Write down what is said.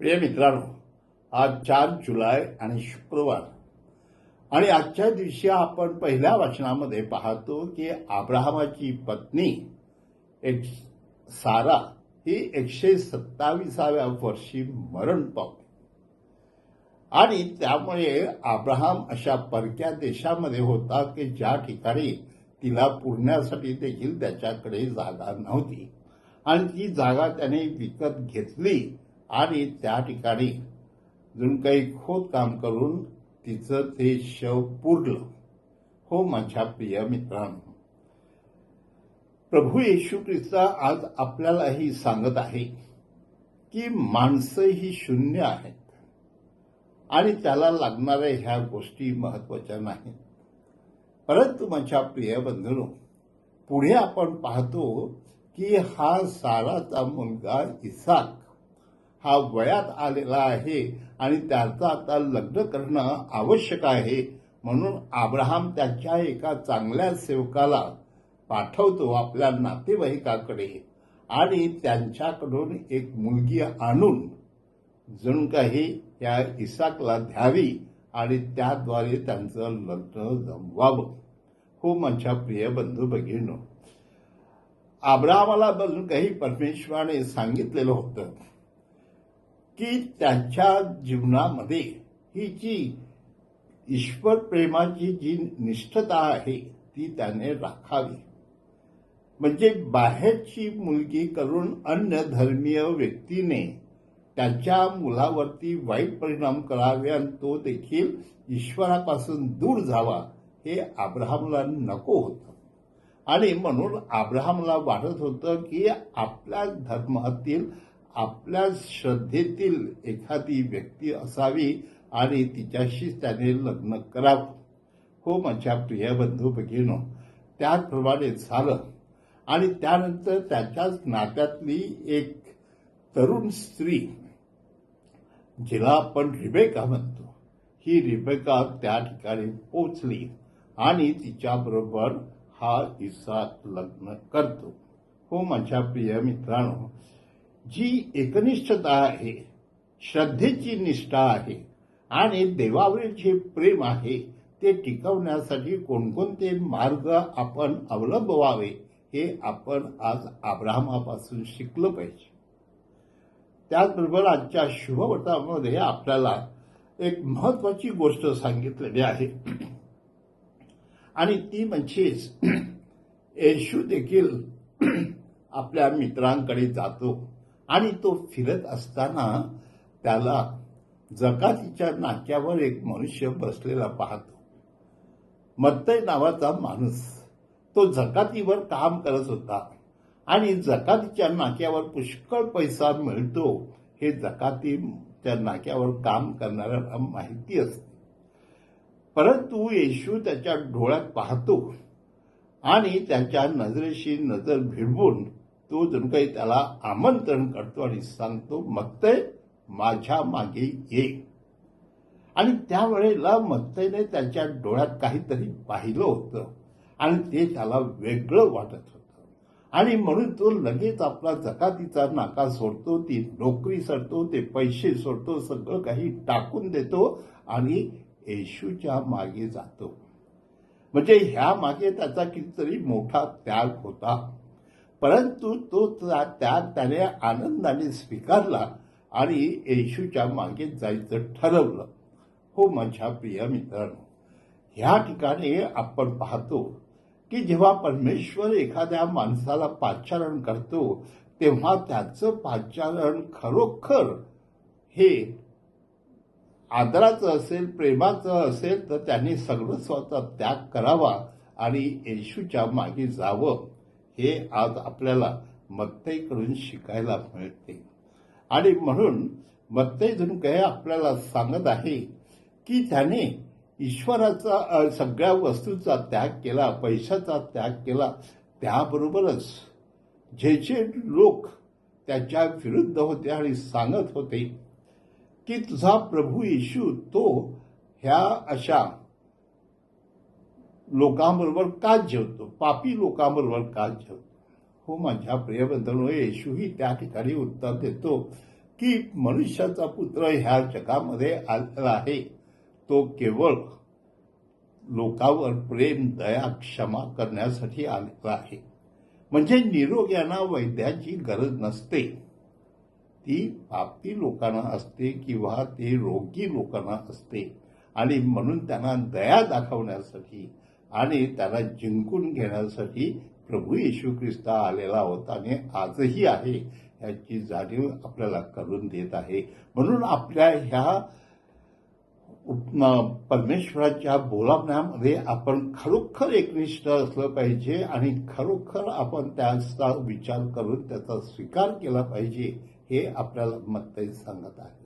प्रिय मित्रांनो, आज 4 जुलै आणि शुक्रवार आणि आजच्या दिवशी आपण पहिल्या वचनामध्ये पाहतो की अब्राहमाची पत्नी सारा ही 127व्या वर्षी मरण पावली आणि त्यामुळे अब्राहम अशा परक्या देशामध्ये होता की ज्या ठिकाणी तिला पुरण्यासाठी देखील त्याच्याकडे जागा नव्हती आणि ती जागा त्याने विकत घेतली आणि त्या ठिकाणी जणू काही खोदकाम करून तिचं ते शव पुरलं. हो माझ्या प्रिय मित्रांनो, प्रभू येशू ख्रिस्त आज आपल्यालाही सांगत आहे की माणसं ही शून्य आहेत आणि त्याला लागणाऱ्या ह्या गोष्टी महत्वाच्या नाहीत. परंतु माझ्या प्रिय बंधूंनो, पुढे आपण पाहतो की हा साराचा मुलगा इसाक हा वयात आलेला आहे आणि त्याचं आता लग्न करणं आवश्यक आहे. म्हणून अब्राहम त्याच्या एका चांगल्या सेवकाला पाठवतो आपल्या नातेवाईकाकडे आणि त्यांच्याकडून एक मुलगी आणून जणू काही या इसाकला द्यावी आणि त्याद्वारे त्यांचं लग्न जमवावं. हो माझ्या प्रिय बंधू भगिनींनो, अब्राहमाला जणू काही परमेश्वराने सांगितलेलं होतं की त्याच्या जीवनामध्ये ही जी ईश्वर प्रेमाची जी निष्ठता आहे ती त्याने राखावी. म्हणजे बाहेरची मुलगी करून अन्य धर्मीय व्यक्तीने त्याच्या मुलावरती वाईट परिणाम करावे आणि तो देखील ईश्वरापासून दूर जावा हे अब्राहमला नको होतं. आणि म्हणून अब्राहमला वाटत होतं की आपल्या धर्मातील आपल्या श्रद्धेतील एखादी व्यक्ती असावी आणि तिच्याशी त्याने लग्न करावं. हो माझ्या प्रिय बंधू भगिनींनो, त्याचप्रमाणे झालं आणि त्यानंतर त्याच्याच नात्यातली एक तरुण स्त्री जिला आपण रिबेका म्हणतो, ही रिबेका त्या ठिकाणी पोचली आणि तिच्याबरोबर हा इसाक लग्न करतो. हो माझ्या प्रिय मित्रांनो, जी एकनिष्ठता आहे, श्रद्धेची निष्ठा आहे आणि देवावरील जे प्रेम आहे ते टिकवण्यासाठी कोणकोणते मार्ग आपण अवलंबवावे हे आपण आज अब्राहमापासून शिकलं पाहिजे. त्याचबरोबर आजच्या शुभवृत्तामध्ये आपल्याला एक महत्वाची गोष्ट सांगितलेली आहे आणि ती म्हणजेच येशू देखील आपल्या मित्रांकडे जातो आणि तो फिरत असताना त्याला जकातीच्या नाक्यावर एक मनुष्य बसलेला पाहतो. मत्तई नावाचा माणूस तो जकातीवर काम करत होता आणि जकातीच्या नाक्यावर पुष्कळ पैसा मिळतो हे जकातीच्या नाक्यावर काम करणाऱ्याला माहिती असते. परंतु येशू त्याच्या डोळ्यात पाहतो आणि त्याच्या नजरेशी नजर भिडवून तो जणू काही त्याला आमंत्रण करतो आणि सांगतो, मत्तई माझ्या मागे ये. आणि त्यावेळेला मत्तईने त्याच्या डोळ्यात काहीतरी पाहिलं होतं आणि ते त्याला वेगळं वाटत होतं आणि म्हणून तो लगेच आपला जकातीचा नाका सोडतो, ती नोकरी सोडतो, ते पैसे सोडतो, सगळं काही टाकून देतो आणि येशूच्या मागे जातो. म्हणजे ह्या मागे त्याचा कितीतरी मोठा त्याग होता, परंतु तो त्याग त्याने आनंदाने स्वीकारला आणि येशूच्या मागे जायचं ठरवलं. हो माझ्या प्रिय मित्रांनो, ह्या ठिकाणी आपण पाहतो की जेव्हा परमेश्वर एखाद्या माणसाला पाचारण करतो तेव्हा त्याचं पाचारण खरोखर हे आदराचं असेल, प्रेमाचं असेल तर त्यांनी सगळं स्वतः त्याग करावा आणि येशूच्या मागे जावं हे आज आपल्याला मत्तईकडून शिकायला मिळते. आणि म्हणून मत्तई जणू काही आपल्याला सांगत आहे की त्याने ईश्वराचा सगळ्या वस्तूचा त्याग केला, पैशाचा त्याग केला. त्याबरोबरच जे जे लोक त्याच्या विरुद्ध होते आणि सांगत होते की तुझा प्रभू येशू तो ह्या अशा लोकांबरोबर का जेवतो, पापी लोकांबरोबर का जेवतो. हो माझ्या प्रिय बंधूंनो, येशूही त्या ठिकाणी उत्तर देतो की मनुष्याचा पुत्र ह्या जगामध्ये आलेला आहे तो केवळ लोकांवर प्रेम दया क्षमा करण्यासाठी आलेला आहे. म्हणजे निरोग्यांना वैद्याची गरज नसते, ती पापी लोकांना असते किंवा ते रोगी लोकांना असते. आणि म्हणून त्यांना दया दाखवण्यासाठी आणि त्यांना जिंकून घेण्यासाठी प्रभू येशू ख्रिस्त आलेला होता आणि आजही आहे याची जाणीव आपल्याला करून देत आहे. म्हणून आपल्या ह्या परमेश्वराच्या बोलावण्यामध्ये आपण खरोखर एकनिष्ठ असलं पाहिजे आणि खरोखर आपण त्याचा विचार करून त्याचा स्वीकार केला पाहिजे, हे आपल्याला मत्तई सांगत आहे.